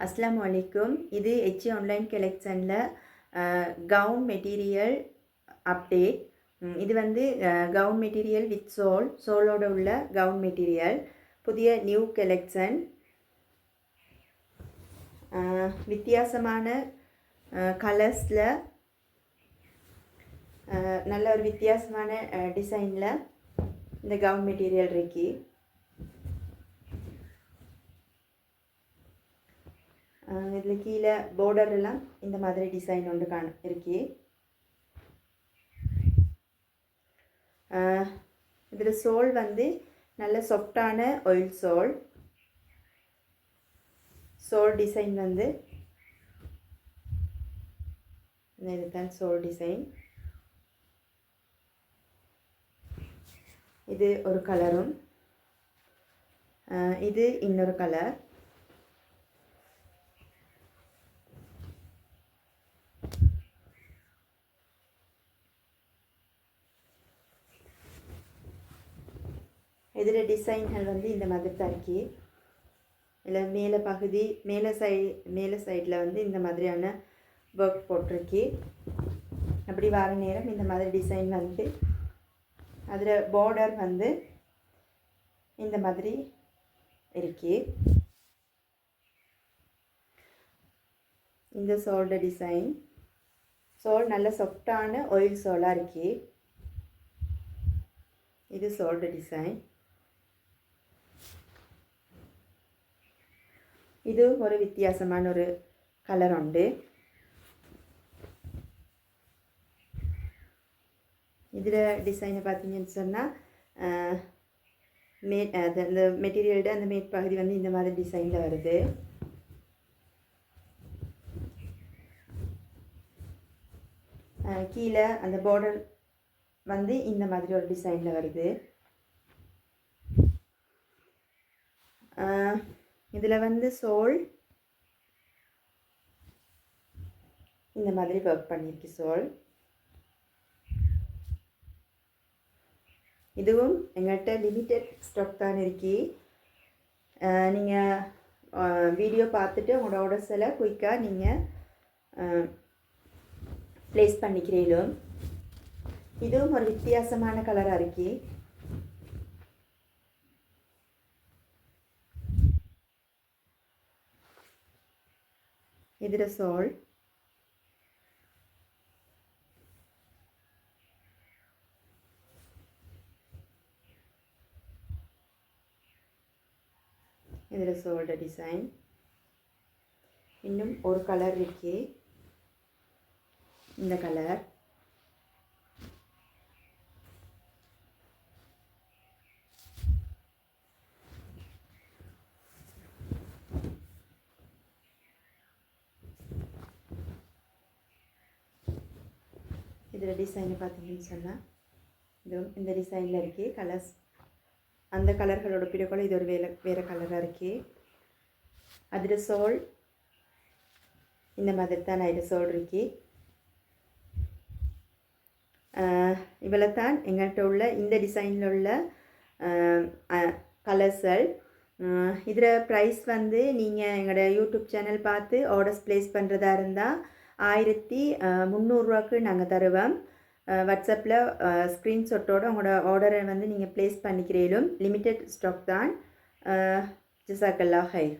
அஸ்ஸலாமு அலைக்கும். இது HE ஆன்லைன் கலெக்ஷனில் கவுன் மெட்டீரியல் அப்டேட். இது வந்து கவுன் மெட்டீரியல் வித் சோலோட உள்ள கவுன் மெட்டீரியல், புதிய நியூ கலெக்ஷன். வித்தியாசமான கலர்ஸில் நல்ல ஒரு வித்தியாசமான டிசைனில் இந்த கவுன் மெட்டீரியல் இருக்கு. இதில் கீழே பார்டர் எல்லாம் இந்த மாதிரி டிசைன் ஒன்று இருக்கு. இதில் சோல் வந்து நல்ல சாஃப்டான ஆயில் சோல் டிசைன் வந்து இதுதான் சோல் டிசைன். இது ஒரு கலரும், இது இன்னொரு கலர். இதில் டிசைன்கள் வந்து இந்த மாதிரி தான் இருக்கு. இதில் மேலே பகுதி மேலே சைடில் வந்து இந்த மாதிரியான ஒர்க் போட்டிருக்கு. அப்படி வர நேரம் இந்த மாதிரி டிசைன் வந்து அதில் பார்டர் வந்து இந்த மாதிரி இருக்கு. இந்த சோல்ட டிசைன், சோல் நல்ல சாஃப்டான ஆயில் சோலாக இருக்கு. இது சோல்ட டிசைன். இது ஒரு வித்தியாசமான ஒரு கலர் உண்டு. இதில் டிசைனை பார்த்தீங்கன்னு சொன்னால் அந்த மெட்டீரியல்ட அந்த மேற்பகுதி வந்து இந்த மாதிரி டிசைனில் வருது. கீழே அந்த பார்டர் வந்து இந்த மாதிரி ஒரு டிசைனில் வருது. இதில் வந்து சோல் இந்த மாதிரி ஒர்க் பண்ணியிருக்கு. சோல் இதுவும் எங்கள்கிட்ட லிமிட்டட் ஸ்டாக் தான் இருக்கு. நீங்கள் வீடியோ பார்த்துட்டு உங்களோட ஆர்டர்ஸில் குயிக்காக நீங்கள் ப்ளேஸ் பண்ணிக்கிறீங்களும். இதுவும் ஒரு வித்தியாசமான கலராக இருக்கு. இதில் சோல் இதில் சோல்ட டிசைன். இன்னும் ஒரு கலர் இருக்கு, இந்த கலர். இதில் டிசைனை பார்த்தீங்கன்னு சொன்னால் இதுவும் இந்த டிசைனில் இருக்குது. கலர்ஸ் அந்த கலர்களோட பிறகு இது ஒரு வேறு கலராக இருக்குது. அதில் சோல் இந்த மாதிரி தான் அதில் சோல் இருக்கு. இவ்வளோ தான் எங்கள்கிட்ட உள்ள இந்த டிசைனில் உள்ள கலர்ஸல். இதில் ப்ரைஸ் வந்து நீங்கள் எங்களோட யூடியூப் சேனல் பார்த்து ஆர்டர்ஸ் ப்ளேஸ் பண்ணுறதா இருந்தால் 1300 நாங்கள் தருவோம். வாட்ஸ்அப்பில் ஸ்க்ரீன்ஷாட்டோடு உங்களோட ஆர்டரை வந்து நீங்கள் ப்ளேஸ் பண்ணிக்கிறீங்களும். லிமிட்டட் ஸ்டாக் தான். ஜஸாக்கல்லாஹ் ஹைர்.